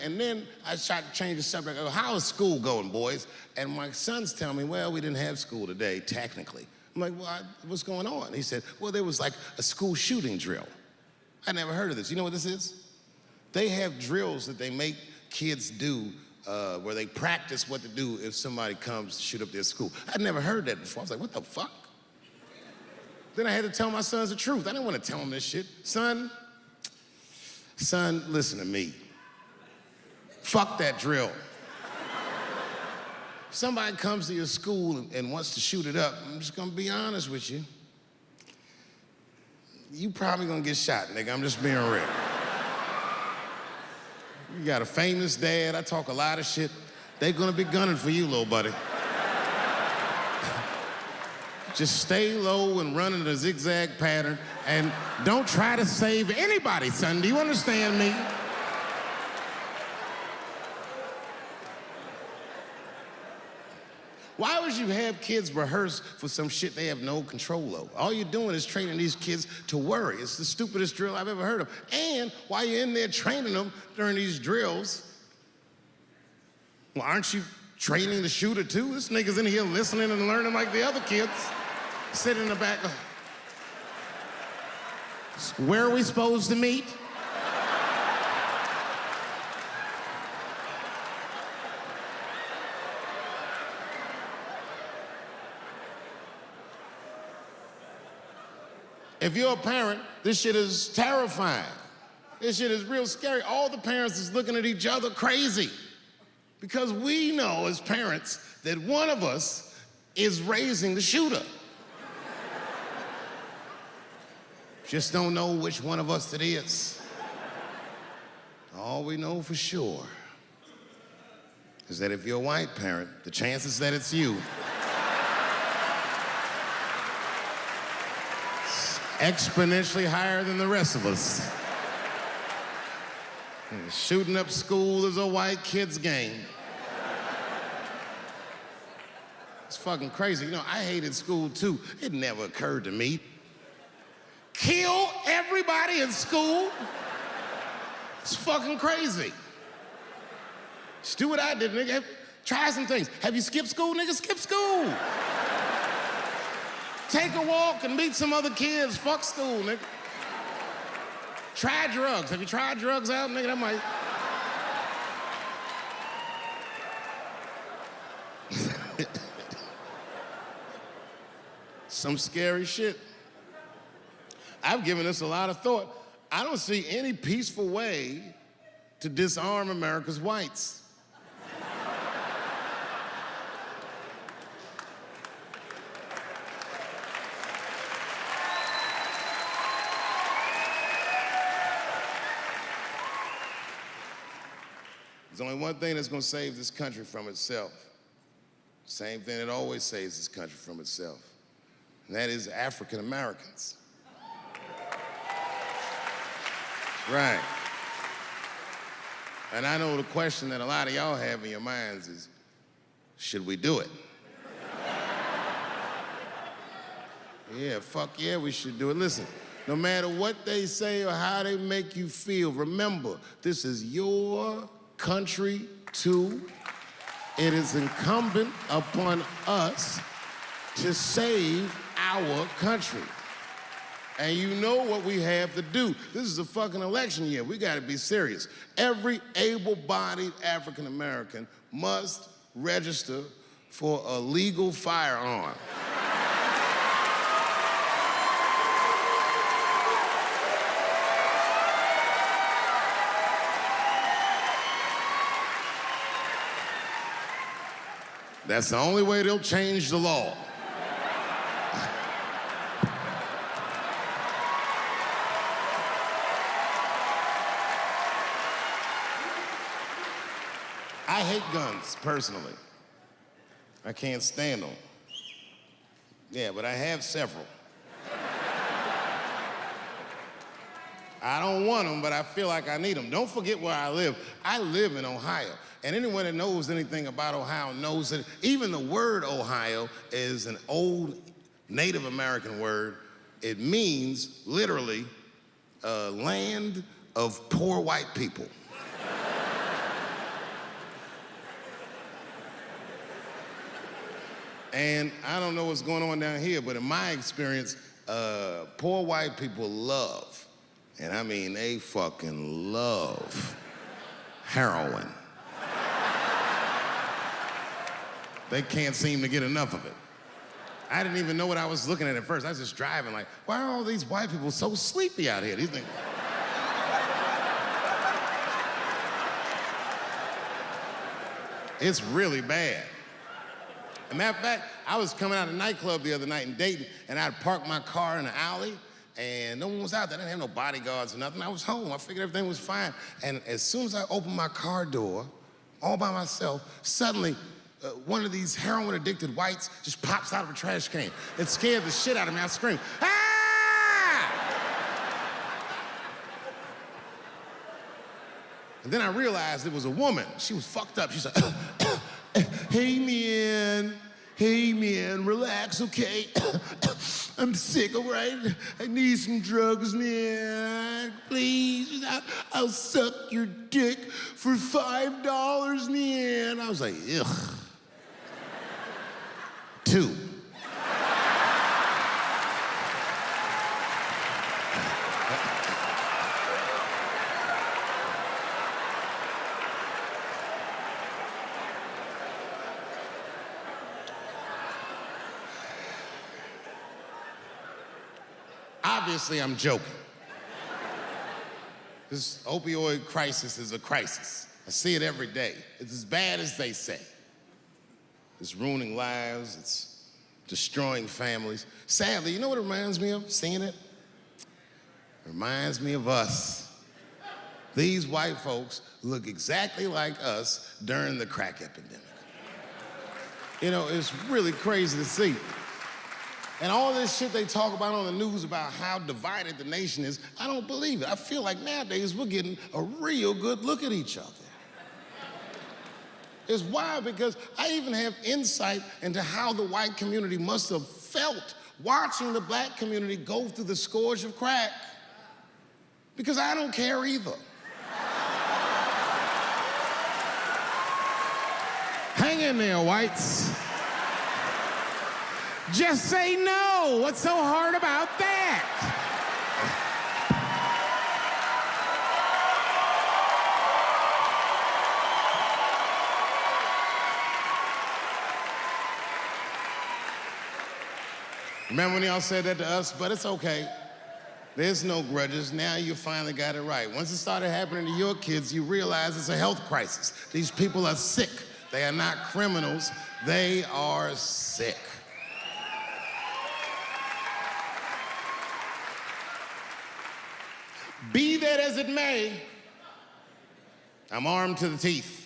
And then I tried to change the subject. I go, how is school going, boys? And my sons tell me, well, we didn't have school today, technically. I'm like, well, what's going on? He said, well, there was like a school shooting drill. I never heard of this. You know what this is? They have drills that they make kids do where they practice what to do if somebody comes to shoot up their school. I'd never heard that before. I was like, what the fuck? Then I had to tell my sons the truth. I didn't want to tell them this shit. Son, listen to me. Fuck that drill. If somebody comes to your school and wants to shoot it up, I'm just gonna be honest with you. You probably gonna get shot, nigga. I'm just being real. You got a famous dad. I talk a lot of shit. They gonna be gunning for you, little buddy. Just stay low and run in a zigzag pattern and don't try to save anybody, son. Do you understand me? Why would you have kids rehearse for some shit they have no control over? All you're doing is training these kids to worry. It's the stupidest drill I've ever heard of. And while you're in there training them during these drills, well, aren't you training the shooter too? This nigga's in here listening and learning like the other kids. Sitting in the back. Where are we supposed to meet? If you're a parent, this shit is terrifying. This shit is real scary. All the parents is looking at each other crazy because we know as parents that one of us is raising the shooter. Just don't know which one of us it is. All we know for sure is that if you're a white parent, the chances that it's you exponentially higher than the rest of us. Shooting up school is a white kid's game. It's fucking crazy. You know, I hated school too. It never occurred to me. Kill everybody in school? It's fucking crazy. Just do what I did, nigga. Try some things. Have you skipped school, nigga? Skip school. Take a walk and meet some other kids. Fuck school, nigga. Try drugs. Have you tried drugs out, nigga? That might... Some scary shit. I've given this a lot of thought. I don't see any peaceful way to disarm America's whites. There's only one thing that's gonna save this country from itself. Same thing that always saves this country from itself. And that is African Americans. Right. And I know the question that a lot of y'all have in your minds is, should we do it? Yeah, fuck yeah, we should do it. Listen, no matter what they say or how they make you feel, remember, this is your country too. It is incumbent upon us to save our country. And you know what we have to do. This is a fucking election year. We gotta be serious. Every able-bodied African American must register for a legal firearm. That's the only way they'll change the law. I hate guns, personally. I can't stand them. Yeah, but I have several. I don't want them, but I feel like I need them. Don't forget where I live. I live in Ohio. And anyone that knows anything about Ohio knows that even the word Ohio is an old Native American word. It means, literally, land of poor white people. And I don't know what's going on down here, but in my experience, poor white people love, and I mean they fucking love, heroin. They can't seem to get enough of it. I didn't even know what I was looking at first. I was just driving like, why are all these white people so sleepy out here? These things. It's really bad. As a matter of fact, I was coming out of a nightclub the other night in Dayton, and I'd parked my car in the alley, and no one was out there. I didn't have no bodyguards or nothing. I was home. I figured everything was fine. And as soon as I opened my car door, all by myself, suddenly, one of these heroin-addicted whites just pops out of a trash can. It scared the shit out of me. I screamed, ah! And then I realized it was a woman. She was fucked up. She said, hey man, relax, okay? I'm sick, all right? I need some drugs, man. Please, I'll suck your dick for $5, man. I was like, ugh. 2. Obviously, I'm joking. This opioid crisis is a crisis. I see it every day. It's as bad as they say. It's ruining lives, it's destroying families. Sadly, you know what it reminds me of, seeing it? It reminds me of us. These white folks look exactly like us during the crack epidemic. You know, it's really crazy to see. And all this shit they talk about on the news about how divided the nation is, I don't believe it. I feel like nowadays we're getting a real good look at each other. It's wild because I even have insight into how the white community must have felt watching the black community go through the scourge of crack. Because I don't care either. Hang in there, whites. Just say no. What's so hard about that? Remember when y'all said that to us? But it's okay. There's no grudges. Now you finally got it right. Once it started happening to your kids, you realize it's a health crisis. These people are sick. They are not criminals. They are sick. Be that as it may, I'm armed to the teeth.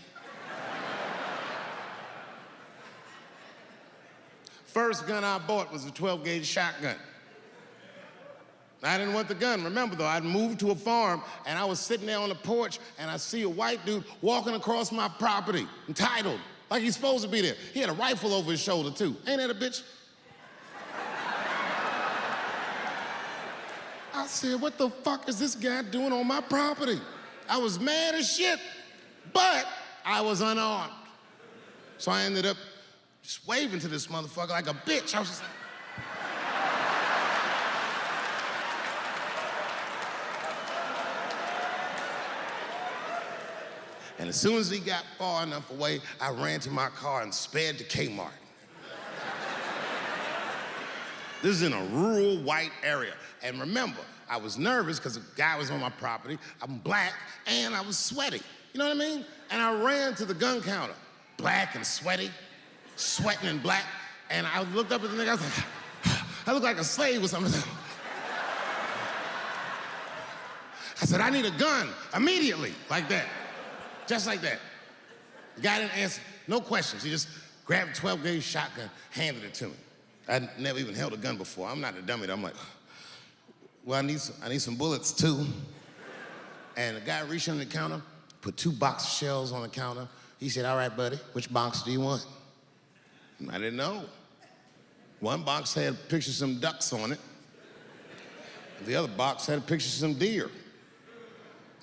First gun I bought was a 12-gauge shotgun. I didn't want the gun. Remember, though, I'd moved to a farm, and I was sitting there on the porch, and I see a white dude walking across my property, entitled, like he's supposed to be there. He had a rifle over his shoulder, too. Ain't that a bitch? I said, what the fuck is this guy doing on my property? I was mad as shit, but I was unarmed. So I ended up just waving to this motherfucker like a bitch. I was just like... And as soon as he got far enough away, I ran to my car and sped to Kmart. This is in a rural white area. And remember, I was nervous because a guy was on my property, I'm black, and I was sweaty. You know what I mean? And I ran to the gun counter, black and sweaty, sweating and black, and I looked up at the nigga, I was like, I look like a slave or something. I said, I need a gun immediately, like that, just like that. The guy didn't answer, no questions. He just grabbed a 12-gauge shotgun, handed it to me. I'd never even held a gun before. I'm not a dummy. I'm like, well, I need some bullets too. And the guy reached under the counter, put 2 box of shells on the counter. He said, all right, buddy, which box do you want? And I didn't know. One box had a picture of some ducks on it. The other box had a picture of some deer.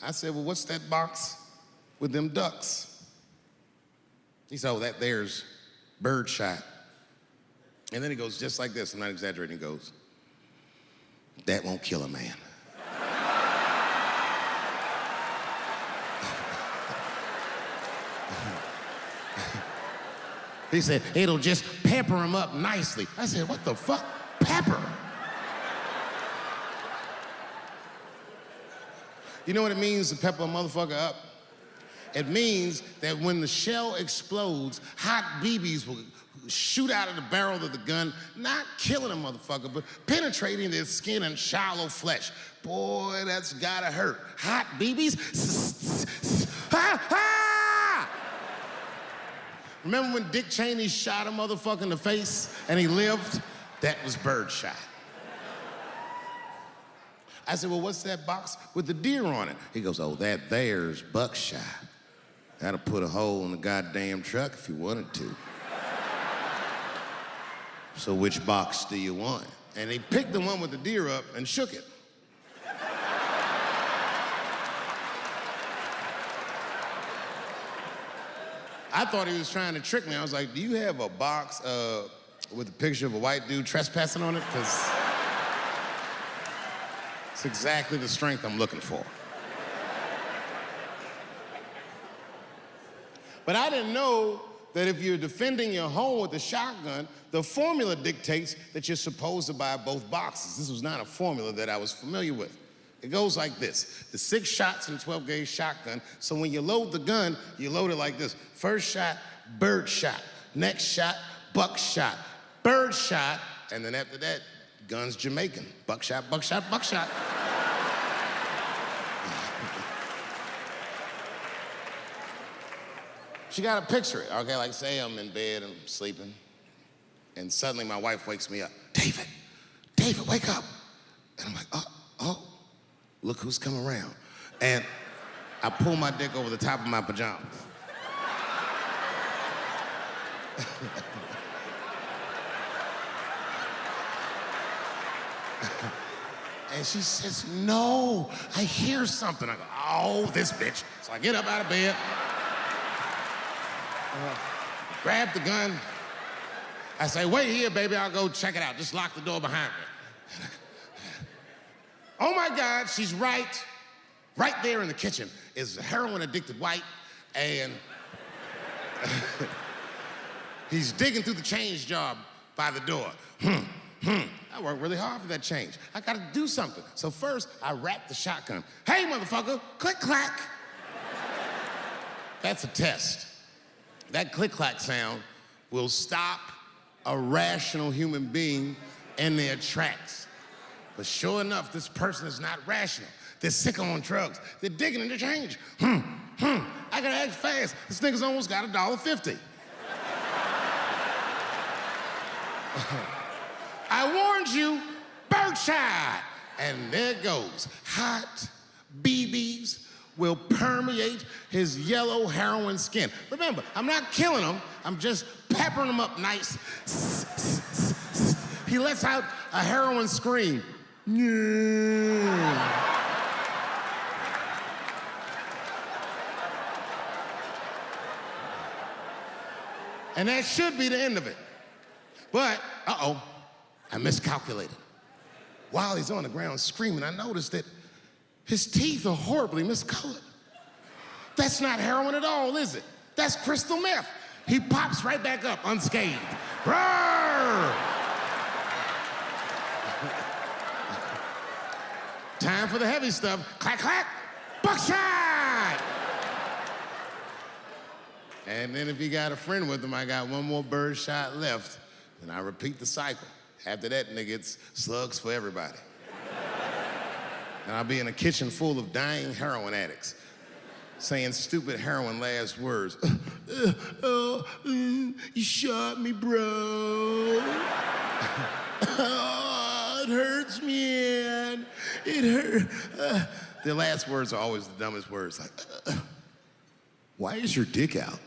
I said, well, what's that box with them ducks? He said, oh, that there's birdshot. And then he goes just like this, I'm not exaggerating, he goes, "That won't kill a man." He said, "It'll just pepper him up nicely." I said, "What the fuck? Pepper?" You know what it means to pepper a motherfucker up? It means that when the shell explodes, hot BBs will shoot out of the barrel of the gun, not killing a motherfucker, but penetrating their skin and shallow flesh. Boy, that's gotta hurt. Hot BBs? Ha ha! Remember when Dick Cheney shot a motherfucker in the face and he lived? That was birdshot. I said, "Well, what's that box with the deer on it?" He goes, "Oh, that there's buckshot. That'll put a hole in the goddamn truck if you wanted to." "So which box do you want?" And he picked the one with the deer up and shook it. I thought he was trying to trick me. I was like, "Do you have a box with a picture of a white dude trespassing on it? Because it's exactly the strength I'm looking for." But I didn't know that if you're defending your home with a shotgun, the formula dictates that you're supposed to buy both boxes. This was not a formula that I was familiar with. It goes like this: the 6 shots in a 12-gauge shotgun, so when you load the gun, you load it like this. First shot, bird shot. Next shot, buckshot. Bird shot, and then after that, gun's Jamaican. Buckshot, buckshot, buckshot. She got to picture it, okay? Like, say I'm in bed and I'm sleeping, and suddenly my wife wakes me up. David, wake up. And I'm like, oh, look who's come around. And I pull my dick over the top of my pajamas. And she says, "No, I hear something." I go, "Oh, this bitch." So I get up out of bed, grab the gun. I say, "Wait here, baby, I'll go check it out. Just lock the door behind me." Oh my God, she's right there in the kitchen is a heroin-addicted white, and he's digging through the change jar by the door. I worked really hard for that change. I gotta do something. So first, I wrap the shotgun. "Hey, motherfucker, click, clack." That's a test. That click-clack sound will stop a rational human being in their tracks. But sure enough, this person is not rational. They're sick on drugs. They're digging in the change. I gotta act fast. This nigga's almost got $1.50. I warned you, birdshot. And there it goes. Hot BBs will permeate his yellow heroin skin. Remember, I'm not killing him. I'm just peppering him up nice. He lets out a heroin scream. And that should be the end of it. But, I miscalculated. While he's on the ground screaming, I noticed that his teeth are horribly miscolored. That's not heroin at all, is it? That's crystal meth. He pops right back up unscathed. Roar! Time for the heavy stuff. Clack, clack, buckshot! And then if he got a friend with him, I got one more bird shot left, and I repeat the cycle. After that, nigga, it's slugs for everybody. And I'll be in a kitchen full of dying heroin addicts, saying stupid heroin last words. You shot me, bro. It hurts, man. It hurt. Their last words are always the dumbest words. Like, why is your dick out?